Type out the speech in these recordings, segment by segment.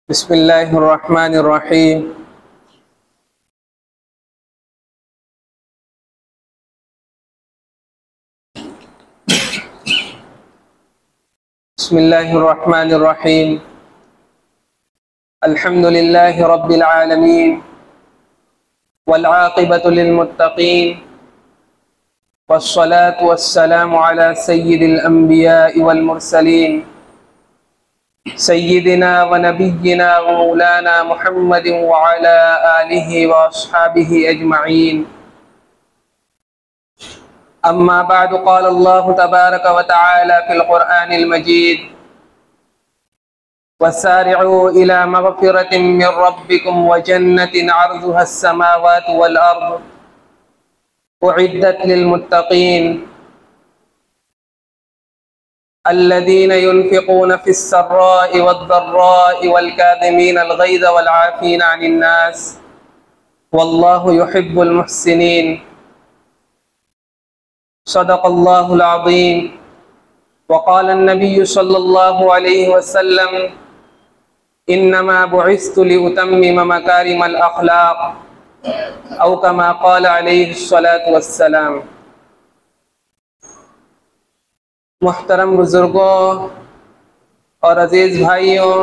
बिस्मिल्लाहिर्रहमानिर्रहीम। बिस्मिल्लाहिर्रहमानिर्रहीम। अल्हम्दुलिल्लाहि रब्बिल आलमीन वल आक़िबतु लिल मुत्तक़ीन वस्सलातु वस्सलामु अला सय्यिदिल अंबियाइ वल मुरसलीन सय्यिदिना व नबिय्यिना व मौलाना मुहम्मदिन व अला आलिहि व अस्हाबिहि अजमईन। अम्मा बअदु क़ाल अल्लाहु तबारक व तआला फ़िल क़ुरआनिल मजीद वसारिअू इला मग़फ़िरतिन मिन रब्बिकुम व जन्नतिन अर्ज़ुहा अस्समावातु वल अर्ज़ उइद्दत लिल मुत्तक़ीन अल्लज़ीन युनफ़िक़ून फ़िस्सर्राइ वद्दर्राइ वल काज़िमीनल ग़ैज़ वल आफ़ीना अनिन नास वल्लाहु युहिब्बुल मुहसिनीन। सदक़ल्लाहुल अज़ीम। वक़ाल अन्नबिय्यु सल्लल्लाहु अलैहि वसल्लम इन्नमा बुइस्तु लिउतम्मिम मकारिमल अख़लाक़ औ कमा क़ाल अलैहिस्सलातु वस्सलाम। मुहतरम बुजुर्गों और अजीज़ भाइयों,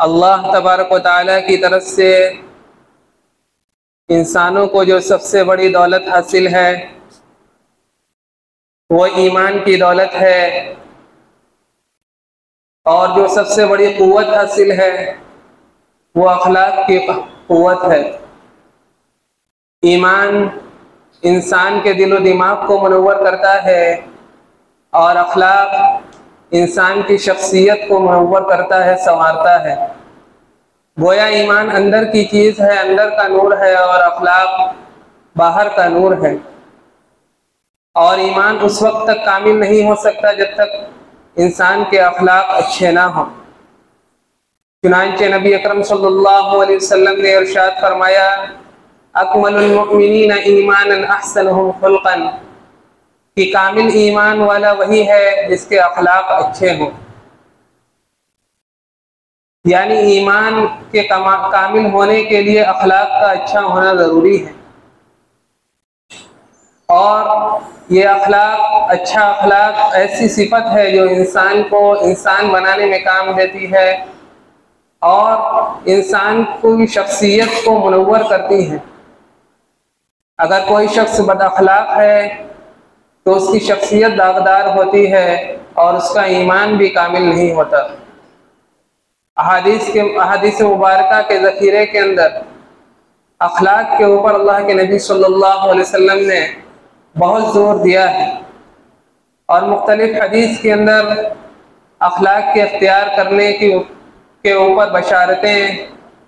अल्लाह तबारक व तआला की तरफ से इंसानों को जो सबसे बड़ी दौलत हासिल है वो ईमान की दौलत है, और जो सबसे बड़ी क़ुव्वत हासिल है वो अखलाक की क़ुव्वत है। ईमान इंसान के दिलो दिमाग को मुनव्वर करता है और अखलाक इंसान की शख्सियत को मुनव्वर करता है, संवारता है। गोया ईमान अंदर की चीज़ है, अंदर का नूर है, और अखलाक बाहर का नूर है। और ईमान उस वक्त तक कामिल नहीं हो सकता जब तक इंसान के अखलाक अच्छे ना हों। चुनांचे नबी अकरम सल्लल्लाहु अलैहि वसल्लम ने इरशाद फरमाया, अकमलुल मुमिनीना ईमानन अहसनुहुम खुल्क़न, कि कामिल ईमान वाला वही है जिसके अखलाक अच्छे हों। यानी ईमान के कामिल होने के लिए अखलाक का अच्छा होना ज़रूरी है। और ये अखलाक, अच्छा अखलाक ऐसी सिफत है जो इंसान को इंसान बनाने में काम देती है और इंसान की शख्सियत को मुनव्वर करती है। अगर कोई शख्स बद अखलाक है तो उसकी शख्सियत दागदार होती है और उसका ईमान भी कामिल नहीं होता। अहादीस मुबारका के ज़ख़ीरे के अंदर अखलाक के ऊपर अल्लाह के नबी सल्लल्लाहु अलैहि वसल्लम ने बहुत ज़ोर दिया है, और मुख्तलिफ हदीस के अंदर अखलाक के इख्तियार करने के ऊपर बशारतें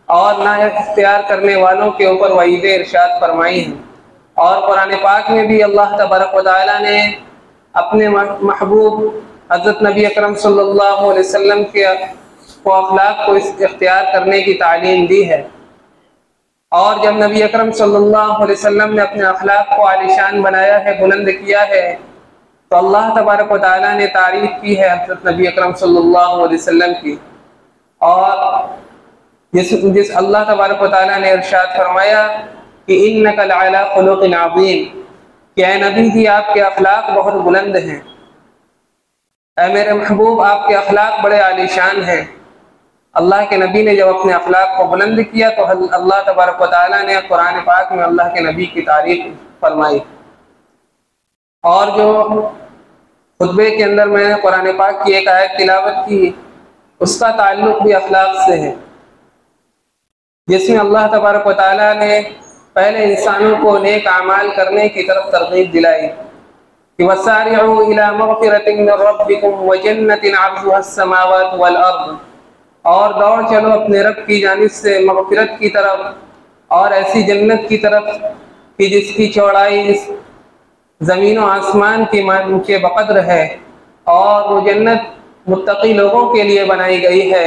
और ना इख्तियार करने वालों के ऊपर वईदें इरशाद फरमाई हैं। और कुरान पाक में भी अल्लाह तबारक व तआला ने अपने महबूब हज़रत नबी अकरम सल्लल्लाहु अलैहि वसल्लम के अखलाक को इख्तियार करने की तालीम दी है। और जब नबी अकरम सल्लल्लाहु अलैहि वसल्लम ने अपने अखलाक को आलिशान बनाया है, बुलंद किया है, तो अल्लाह तबारक व तआला ने तारीफ़ की है हज़रत नबी अकरम सल्लल्लाहु अलैहि वसल्लम की। और जिस अल्लाह तबारक व तआला ने इरशाद फरमाया कि इन्नका लअला खुलुक़िन अज़ीम, कि ऐ नबी जी आपके अखलाक बहुत बुलंद हैं, ऐ मेरे महबूब आपके अखलाक बड़े आलिशान हैं। अल्लाह के नबी ने जब अपने अखलाक को बुलंद किया तो अल्लाह तबारक व तआला ने कुरान पाक में अल्लाह के नबी की तारीफ़ फरमाई। और जो खुतबे के अंदर मैंने कुरान पाक की एक आयत तिलावत की, उसका ताल्लुक़ भी अखलाक से है, जिसमें अल्लाह तबारक व तआला ने पहले इंसानों को नेक आमाल करने की तरफ तरगीब दिलाई कि वसारिअू इला मग़फ़िरतिन मिन रब्बिकुम व जन्नतिन अर्ज़ुहा अस्समावातु वल अर्ज़, और दौड़ चलो अपने रब की जानिब से मग़फ़िरत की तरफ और ऐसी जन्नत की तरफ कि जिसकी चौड़ाई ज़मीन व आसमान के बक़द्र है, और वो जन्नत मुत्तक़ी लोगों के लिए बनाई गई है।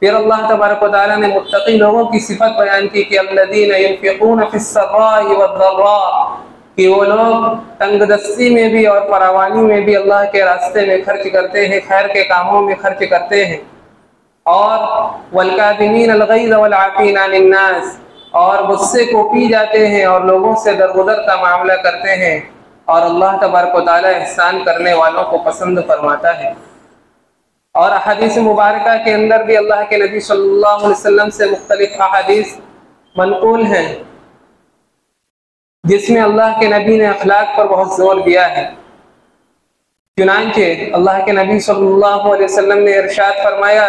फिर अल्लाह तबारक व तआला ने मुत्तक़ी लोगों की सिफत बयान की कि अल्लज़ीना युनफ़िक़ून फ़िस्सर्राइ वद्दर्रा, कि वो लोग तंगदस्ती में भी और फरावानी में भी अल्लाह के रास्ते में खर्च करते हैं, खैर के कामों में खर्च करते हैं। और वलकाज़िमीन अल-गैज़ वल आफ़ीना अनिन्नास, और गुस्से को पी जाते हैं और लोगों से दरगुदर का मामला करते हैं, और अल्लाह तबारक व तआला एहसान करने वालों को पसंद फरमाता है। और अहादीस मुबारका के अंदर भी अल्लाह के नबी सल्लल्लाहु अलैहि वसल्लम से मुख्तलिफ अहादीस मनक़ूल हैं जिसमें अल्लाह के नबी ने अखलाक पर बहुत जोर दिया है। चुनांचे अल्लाह के नबी सल्लल्लाहु अलैहि वसल्लम ने इरशाद फरमाया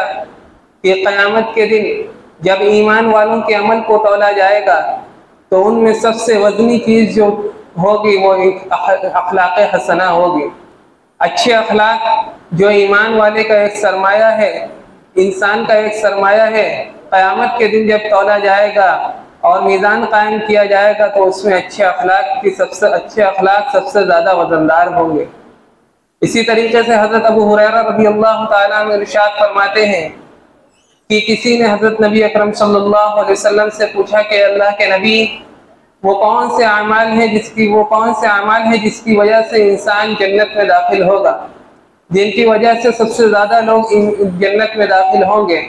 कि क़यामत के दिन जब ईमान वालों के अमल को तौला जाएगा तो उनमें सबसे वज़नी चीज़ जो होगी वो अखलाक हसना होगी। अच्छे अखलाक जो ईमान वाले का एक सरमाया है, इंसान का एक सरमाया है, क़यामत के दिन जब तौला जाएगा और मीज़ान कायम किया जाएगा तो उसमें अच्छे अखलाक सबसे ज़्यादा वज़नदार होंगे। इसी तरीके से हज़रत अबू हुरैरा रज़ी अल्लाह ताला अन्हु इरशाद फरमाते हैं कि किसी ने हज़रत नबी अकरम सल्लल्लाहु अलैहि वसल्लम से पूछा कि अल्लाह के नबी, वो कौन से अमाल हैं जिसकी वजह से इंसान जन्नत में दाखिल होगा, जिनकी वजह से सबसे ज़्यादा लोग जन्नत में दाखिल होंगे?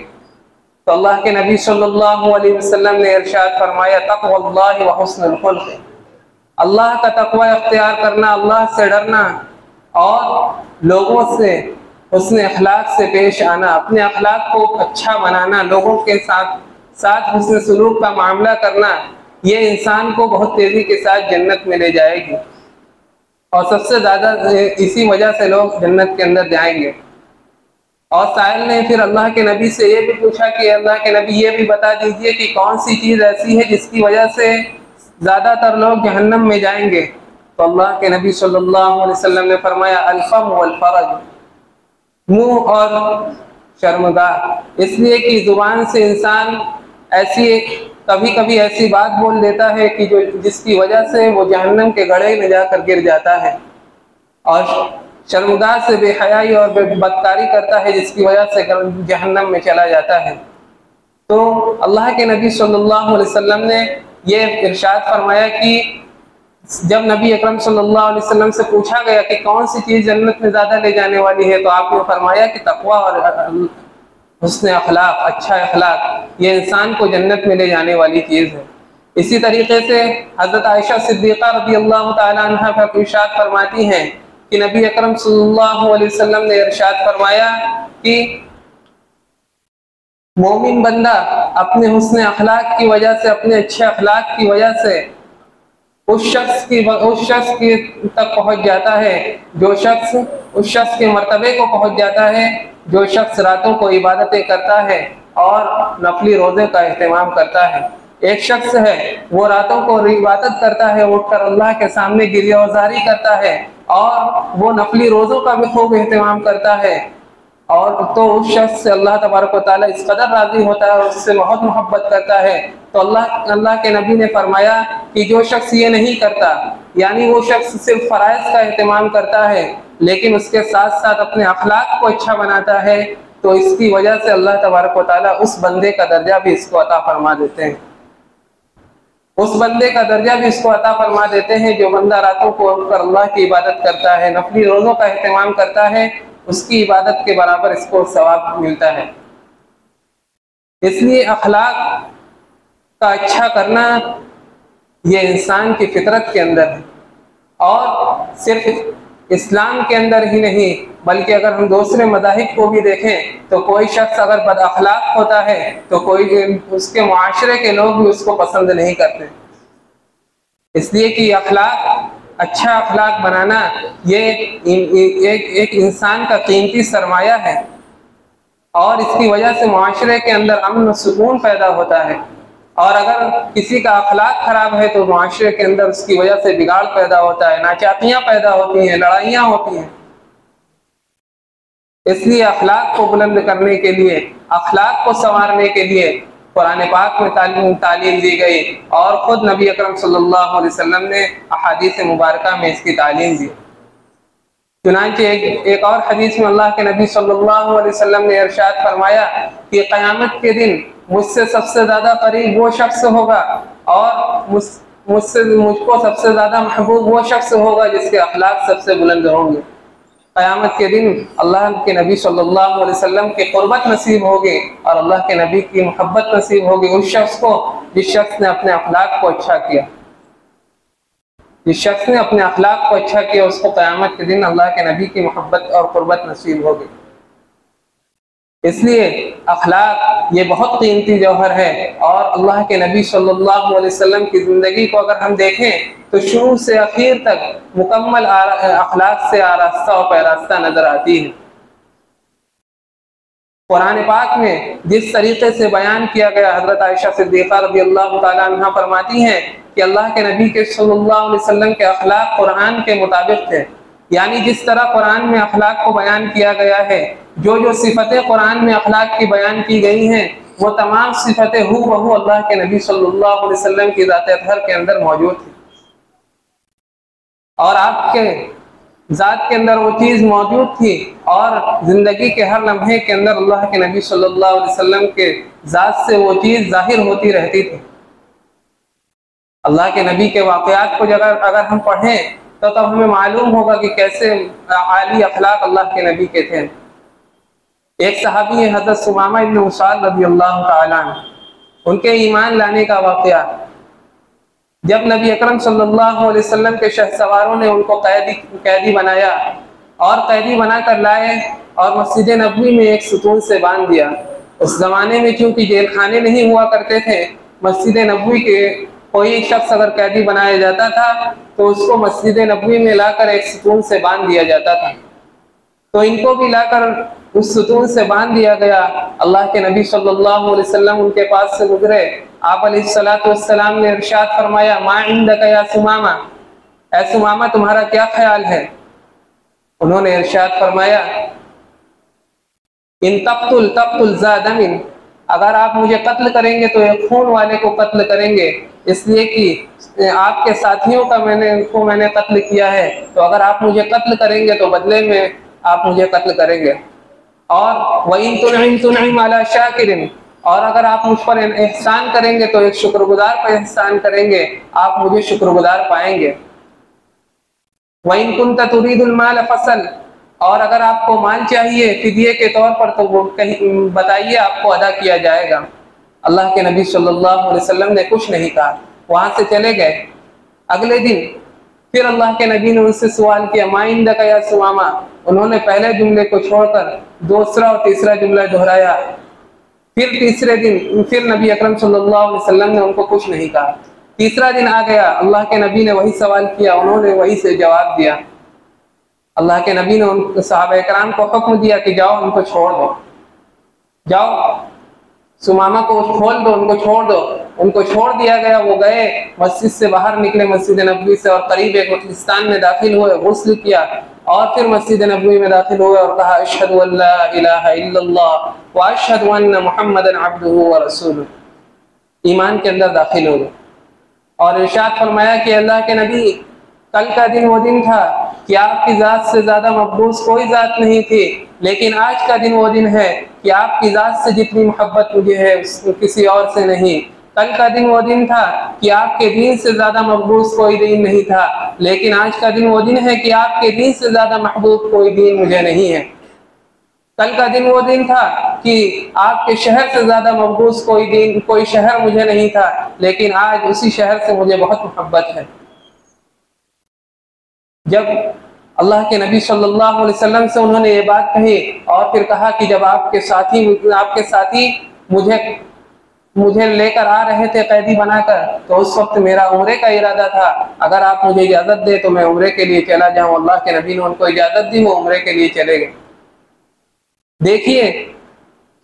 तो अल्लाह के नबी सल्लल्लाहु अलैहि वसल्लम ने इरशाद फरमाया, तक़वल्लाहि व हुस्नुल खुल्क़, अल्लाह का तक़वा अख्तियार करना, अल्लाह से डरना और लोगों से हुस्न अखलाक से पेश आना, अपने अखलाक को अच्छा बनाना, लोगों के साथ हुस्न सलूक का मामला करना, ये इंसान को बहुत तेज़ी के साथ जन्नत में ले जाएगी और सबसे ज़्यादा इसी वजह से लोग जन्नत के अंदर जाएंगे। और साहिल ने फिर अल्लाह के नबी से ये भी पूछा कि अल्लाह के नबी ये भी बता दीजिए कि कौन सी चीज़ ऐसी है जिसकी वजह से ज़्यादातर लोग जहन्नम में जाएंगे? तो अल्लाह के नबी सल्लल्लाहु अलैहि वसल्लम ने फरमाया, अल-फम वल फरज, मुँह और शर्मगाह। इसलिए कि ज़ुबान से इंसान कभी कभी ऐसी बात बोल देता है कि जिसकी वजह से वो जहन्नम के गड्ढे में जाकर गिर जाता है, और शर्मगाह से बेहयाई और बदकारी करता है जिसकी वजह से जहन्नम में चला जाता है। तो अल्लाह के नबी सल्लल्लाहु अलैहि वसल्लम ने ये इरशाद फरमाया कि जब नबी अकरम सल्लल्लाहु अलैहि वसल्लम से पूछा गया कि कौन सी चीज़ जन्नत में ज़्यादा ले जाने वाली है, तो आपने फरमाया कि तक़वा और हुस्न अखलाक, अच्छा अखलाक, ये इंसान को जन्नत में ले जाने वाली चीज़ है। इसी तरीके से हज़रत आयशा सिद्दीक़ा रज़ी अल्लाह ताला अन्हा का इरशाद फरमाती हैं कि नबी अकरम सल्लल्लाहु अलैहि वसल्लम ने इरशाद फरमाया कि मोमिन बंदा अपने हुस्न अखलाक की वजह से, अपने अच्छे अखलाक की वजह से उस शख्स की तक पहुंच जाता है, उस शख्स के मर्तबे को पहुंच जाता है जो शख्स रातों को इबादतें करता है और नफली रोज़े का एहतमाम करता है। एक शख्स है वो रातों को इबादत करता है, उठकर अल्लाह के सामने गिरियाज़ारी करता है और वो नफली रोज़ों का भी खूब एहतमाम करता है, और तो उस शख्स से अल्लाह तबारक व तआला इस कदर राज़ी होता है, उससे बहुत मोहब्बत करता है। तो अल्लाह के नबी ने फरमाया कि जो शख्स ये नहीं करता, यानी वो शख्स सिर्फ फ़राइज़ का एहतमाम करता है लेकिन उसके साथ साथ अपने अखलाक को अच्छा बनाता है, तो इसकी वजह से अल्लाह तबारक व तआला उस बंदे का दर्जा भी इसको अता फरमा देते हैं। उस बंदे का दर्जा भी इसको अता फरमा देते हैं जो बंदा रातों को उठकर अल्लाह की इबादत करता है, नफली रोज़ों का एहतमाम करता है, उसकी इबादत के बराबर इसको सवाब मिलता है। इसलिए अखलाक का अच्छा करना ये इंसान की फितरत के अंदर है, और सिर्फ इस्लाम के अंदर ही नहीं बल्कि अगर हम दूसरे मज़ाहिब को भी देखें तो कोई शख्स अगर बद अखलाक होता है तो उसके मुआशरे के लोग भी उसको पसंद नहीं करते। इसलिए कि अच्छा अखलाक बनाना ये एक इंसान का कीमती सरमाया है, और इसकी वजह से मुआशरे के अंदर अमन और सुकून पैदा होता है। और अगर किसी का अखलाक खराब है तो मुआशरे के अंदर उसकी वजह से बिगाड़ पैदा होता है, नाचाकियाँ पैदा होती हैं, लड़ाइयाँ होती हैं। इसलिए अखलाक को बुलंद करने के लिए, अखलाक को संवारने के लिए कुरान पाक में तालीम दी गई, और ख़ुद नबी अकरम सल्लल्लाहु अलैहि वसल्लम ने अहादीस मुबारका में इसकी तालीम दी। चुनांचे एक और हदीस में अल्लाह के नबी सल्लल्लाहु अलैहि वसल्लम ने इरशाद फरमाया कि क़यामत के दिन मुझसे सबसे ज़्यादा करीब वो शख्स होगा और मुझको सबसे ज़्यादा महबूब वो शख्स होगा जिसके अखलाक सबसे बुलंद होंगे। क़यामत के दिन अल्लाह के नबी सल्लल्लाहु अलैहि वसल्लम की क़ुर्बत नसीब होगी और अल्लाह के नबी की मोहब्बत नसीब होगी उस शख्स को जिस शख्स ने अपने अखलाक को अच्छा किया। जिस शख्स ने अपने अखलाक को अच्छा किया उसको क़यामत के दिन अल्लाह के नबी की मोहब्बत और क़ुर्बत नसीब होगी। इसलिए अखलाक ये बहुत कीमती जौहर है और अल्लाह के नबी सल्लल्लाहु अलैहि वसल्लम की ज़िंदगी को अगर हम देखें तो शुरू से आखिर तक मुकम्मल अखलाक से आरास्ता और पैरास्ता नजर आती है। कुरान पाक में जिस तरीके से बयान किया गया, हज़रत आयशा सिद्दीक़ा रज़ियल्लाहु ताला अन्हा फरमाती हैं कि अल्लाह के नबी के सल्लल्लाहु अलैहि वसल्लम के अखलाक कुरान के मुताबिक थे, यानी जिस तरह कुरान में अखलाक को बयान किया गया है, जो जो सिफतें कुरान में अखलाक की बयान की गई हैं वो तमाम सिफतें हूबहू अल्लाह के नबी सल्लल्लाहु अलैहि वसल्लम की ज़ात अतहर के अंदर मौजूद थी और आपके ज़ात के अंदर वो चीज़ मौजूद थी और ज़िंदगी के हर लम्हे के अंदर अल्लाह के नबी सल्लल्लाहु अलैहि वसल्लम के ज़ात से वो चीज़ ज़ाहिर होती रहती थी। अल्लाह के नबी के वाक़यात को अगर हम पढ़ें तो तब हमें मालूम होगा कि कैसे आली अखलाक अल्लाह के नबी के थे। एक सहाबी है हज़रत सुमामा इब्न उसाल रज़ियल्लाहु ताला अन्हु, उनके ईमान लाने का वाक़या, जब नबी अकरम सल्लल्लाहु अलैहि वसल्लम के शहसवारों ने उनको कैदी बनाया और कैदी बनाकर लाए और मस्जिद नबवी में एक सुतून से बांध दिया। उस ज़माने में चूँकि जेल खाने नहीं हुआ करते थे, मस्जिद नबवी के कोई शख्स अगर कैदी बनाया जाता था तो उसको मस्जिद नबवी में लाकर एक सुतून से बांध दिया जाता था। तो इनको भी लाकर उस सुतून से बांध दिया गया। अल्लाह के नबी सल्लल्लाहु अलैहि वसल्लम उनके पास से गुजरे, आप अलैहिस्सलातु वस्सलाम ने इरशाद फरमाया, मा इंदका या सुमामा, ऐ सुमामा तुम्हारा क्या ख्याल है? उन्होंने इरशाद फरमाया, इन तक़्तुल ज़ादमिन, अगर आप मुझे कत्ल करेंगे तो एक खून वाले को कत्ल करेंगे, इसलिए कि आपके साथियों का मैंने कत्ल किया है, तो अगर आप मुझे कत्ल करेंगे तो बदले में आप मुझे कत्ल करेंगे। और वइन तुनइम अला शाकिरिन, और अगर आप मुझ पर एहसान करेंगे तो एक शुक्रगुजार पर एहसान करेंगे, आप मुझे शुक्रगुजार पाएंगे। वइन कुन्ता तुरीदुल माल फसल, और अगर आपको माल चाहिए फिदिये के तौर पर तो वो कहीं बताइए, आपको अदा किया जाएगा। अल्लाह के नबी सल्लल्लाहु अलैहि वसल्लम ने कुछ नहीं कहा, वहां से चले गए। अगले दिन फिर अल्लाह के नबी ने उनसे सवाल किया, मा इंदका या सुमामा, उन्होंने पहले जुमले को छोड़कर दूसरा और तीसरा जुमला दोहराया। फिर तीसरे दिन फिर नबी अकरम सल्लल्लाहु अलैहि वसल्लम ने उनको कुछ नहीं कहा। तीसरा दिन आ गया, अल्लाह के नबी ने वही सवाल किया, उन्होंने वही से जवाब दिया। अल्लाह के नबी ने उन सहाबा इकराम को हुक्म दिया कि जाओ उनको छोड़ दो, जाओ सुमामा को खोल दो, उनको छोड़ दो। उनको छोड़ दिया गया, वो गए, मस्जिद से बाहर निकले, मस्जिद नबवी से, और करीब एक मजलिस्तान में दाखिल हुए, गुस्ल किया और फिर मस्जिद नबवी में दाखिल हुए और कहा, अशहदु अल्ला इलाहा इल्लल्लाह व अशहदु अन्ना मुहम्मदन अब्दुहु व रसूलुहु, ईमान के अंदर दाखिल हो गए। और इरशाद फरमाया कि अल्लाह के नबी, कल का दिन वो दिन था कि आपकी ज़ात से ज़्यादा मकबूस कोई ज़ात नहीं थी, लेकिन आज का दिन वो दिन है कि आपकी ज़ात से जितनी मोहब्बत मुझे है किसी और से नहीं। कल का दिन वो दिन था कि आपके दीन से ज़्यादा मकबूस कोई दीन नहीं था, लेकिन आज का दिन वो दिन है कि आपके दीन से ज़्यादा महबूब कोई दीन मुझे नहीं है। कल का दिन वो दिन था कि आपके शहर से ज़्यादा मकबूस कोई शहर मुझे नहीं था, लेकिन आज उसी शहर से मुझे बहुत मोहब्बत है। जब अल्लाह के नबी सल्लल्लाहु अलैहि वसल्लम से उन्होंने ये बात कही और फिर कहा कि जब आपके साथी मुझे लेकर आ रहे थे कैदी बनाकर, तो उस वक्त मेरा उम्रे का इरादा था, अगर आप मुझे इजाज़त दे तो मैं उम्रे के लिए चला जाऊं। अल्लाह के नबी ने उनको इजाज़त दी, वो उम्रे के लिए चले गए। देखिए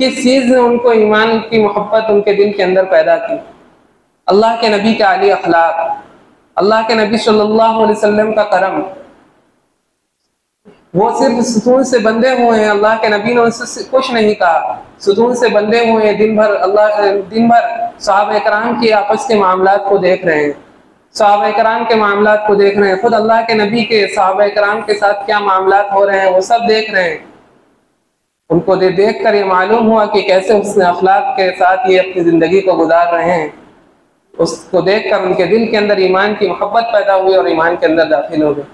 किस चीज़ ने उनको ईमान की मोहब्बत उनके दिल के अंदर पैदा की। अल्लाह के नबी का आली अखलाक, अल्लाह के नबी सल्लल्लाहु अलैहि वसल्लम का करम, वो सिर्फ सुतून से बंधे हुए हैं। अल्लाह के नबी ने उनसे कुछ नहीं कहा, सुतून से बंधे हुए हैं। दिन भर सहाबा कराम के आपस के मामलात को देख रहे हैं, सहाबा कराम के मामलात को देख रहे हैं, खुद अल्लाह के नबी के सहाबा कराम के साथ क्या मामलात हो रहे हैं वो सब देख रहे हैं। उनको देख कर ये मालूम हुआ कि कैसे उसने अखलाक के साथ ये अपनी ज़िंदगी को गुजार रहे हैं। उसको देखकर उनके दिल के अंदर ईमान की मोहब्बत पैदा हुई और ईमान के अंदर दाखिल हो गए।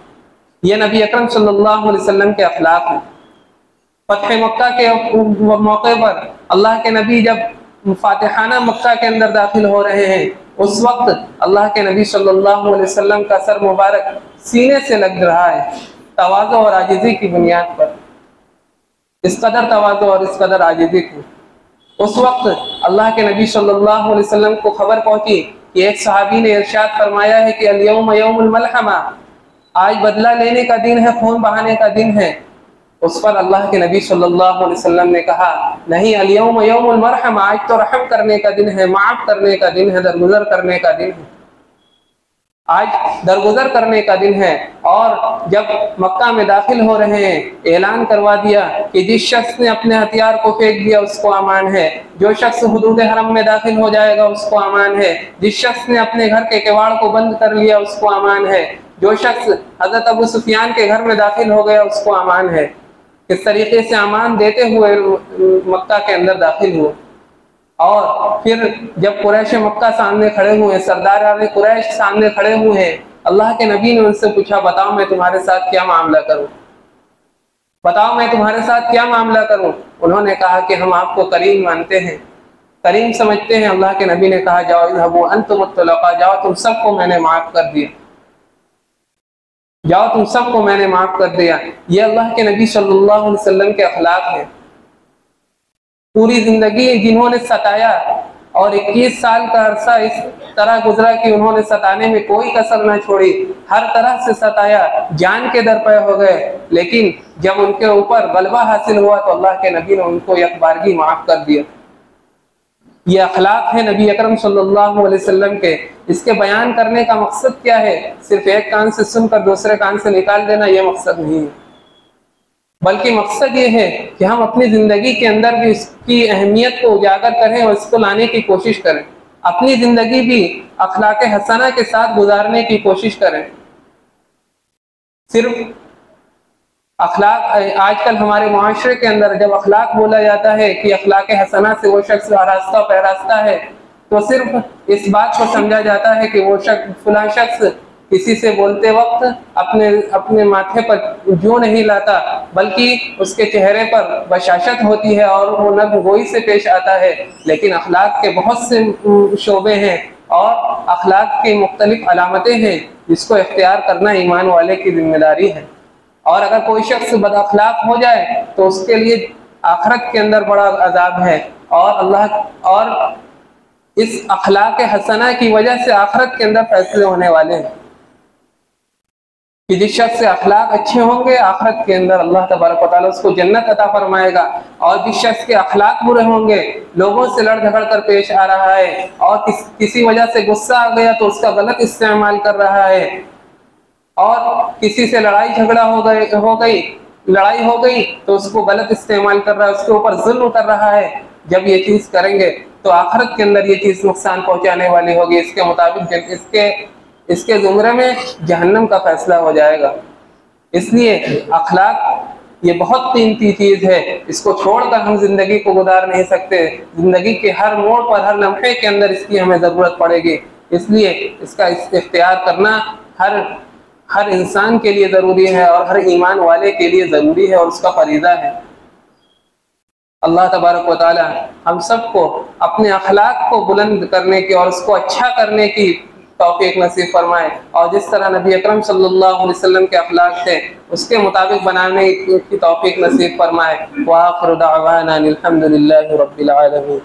ये नबी अकरम सल्लल्लाहु अलैहि वसल्लम के अखलाक हैं। फतह मक्का के मौके पर अल्लाह के नबी जब फातिहाना मक्का के अंदर दाखिल हो रहे हैं, उस वक्त अल्लाह के नबी सल्लल्लाहु अलैहि वसल्लम का सर मुबारक सीने से लग रहा है, तवाज़ु और आजिज़ी की बुनियाद पर। इस कदर तवाज़ु और इस कदर आजिज़ी थी। उस वक्त अल्लाह के नबी सल्लल्लाहु अलैहि वसल्लम को खबर पहुंची कि एक सहाबी ने इरशाद फरमाया है कि अल-यौम यौमुल मलहमा, आज बदला लेने का दिन है, खून बहाने का दिन है। उस पर अल्लाह के नबी सल्लल्लाहु अलैहि वसल्लम ने कहा, नहीं, अल-यौम यौमुल मरहमा, आज तो रहम करने का दिन है, माफ करने का दिन है, दरगुजर करने का दिन है। आज दरगुजर करने का दिन है। और जब मक्का में दाखिल हो रहे हैं, ऐलान करवा दिया कि जिस शख्स ने अपने हथियार को फेंक दिया उसको अमान है, जो शख्स हुदूद हरम में दाखिल हो जाएगा उसको अमान है, जिस शख्स ने अपने घर के किवाड़ को बंद कर लिया उसको अमान है, जो शख्स हजरत अबू सुफियान के घर में दाखिल हो गया उसको अमान है। इस तरीके से अमान देते हुए मक्का के अंदर दाखिल हुए। और फिर जब कुरैश मक्का सामने खड़े हुए, सरदार कुरैश सामने खड़े हुए हैं, अल्लाह के नबी ने उनसे पूछा, बताओ मैं तुम्हारे साथ क्या मामला करूं, बताओ मैं तुम्हारे साथ क्या मामला करूं। उन्होंने कहा कि हम आपको करीम मानते हैं, करीम समझते हैं। अल्लाह के नबी ने कहा, जाओ इज़हबू अंतुम तुलक़ा, जाओ तुम सबको मैंने माफ कर दिया, जाओ तुम सबको मैंने माफ कर दिया। ये अल्लाह के नबी सल्लल्लाहु अलैहि वसल्लम के अखलाक हैं। पूरी जिंदगी जिन्होंने सताया और 21 साल का अरसा इस तरह गुजरा कि उन्होंने सताने में कोई कसर न छोड़ी, हर तरह से सताया, जान के दर पे हो गए। लेकिन जब उनके ऊपर गलबा हासिल हुआ तो अल्लाह के नबी ने उनको एक बारगी माफ कर दिया। ये अखलाक है नबी अकरम सल्लल्लाहु अलैहि वसल्लम के। इसके बयान करने का मकसद क्या है? सिर्फ एक कान से सुनकर दूसरे कान से निकाल देना ये मकसद नहीं है, बल्कि मकसद ये है कि हम अपनी जिंदगी के अंदर भी इसकी अहमियत को उजागर करें और इसको लाने की कोशिश करें, अपनी जिंदगी भी अखलाक हसना के साथ गुजारने की कोशिश करें। सिर्फ अखलाक, आजकल हमारे माशरे के अंदर जब अखलाक बोला जाता है कि अखलाक हसना से वो शख्स आरास्ता पैरास्ता है, तो सिर्फ इस बात को समझा जाता है कि वो शख्स, फलां शख्स किसी से बोलते वक्त अपने माथे पर जो नहीं लाता, बल्कि उसके चेहरे पर बशाशत होती है और वो नर्मगोई से पेश आता है। लेकिन अखलाक के बहुत से शोबे हैं और अखलाक की मुख्तलिफ अलामतें हैं जिसको इख्तियार करना ईमान वाले की जिम्मेदारी है। और अगर कोई शख्स बद अखलाक हो जाए तो उसके लिए आखिरत के अंदर बड़ा अजाब है। और इस अखलाक हसना की वजह से आखिरत के अंदर फैसले होने वाले हैं कि जिस शख्स से अखलाक अच्छे होंगे आखिरत के अंदर अल्लाह तबारक व तआला उसको जन्नत अता फरमाएगा, और जिस शख्स के अखलाक बुरे होंगे, लोगों से लड़ झगड़ कर पेश आ रहा है और किसी वजह से गुस्सा आ गया तो उसका गलत इस्तेमाल कर रहा है, और किसी से लड़ाई झगड़ा हो गई तो उसको गलत इस्तेमाल कर रहा है, उसके ऊपर जुल्म कर रहा है। जब ये चीज करेंगे तो आखिरत के अंदर ये चीज नुकसान पहुंचाने वाली होगी। इसके मुताबिक इसके जुमरे में जहन्नम का फैसला हो जाएगा। इसलिए अखलाक ये बहुत कीमती चीज है, इसको छोड़कर हम जिंदगी को गुजार नहीं सकते। जिंदगी के हर मोड़ पर, हर लम्हे के अंदर इसकी हमें जरूरत पड़ेगी। इसलिए इसका इख्तियार करना हर इंसान के लिए जरूरी है और हर ईमान वाले के लिए जरूरी है और उसका फरीज़ा है। अल्लाह तबारक व तआला हम सबको अपने अखलाक को बुलंद करने की और उसको अच्छा करने की तौफीक नसीब फरमाए, और जिस तरह नबी अकरम सल्लल्लाहु अलैहि वसल्लम के अखलाक थे उसके मुताबिक बनाने की तौफीक नसीब फरमाए। व आखिरु दाअवाना अनिल हम्दुलिल्लाहि रब्बिल आलमीन।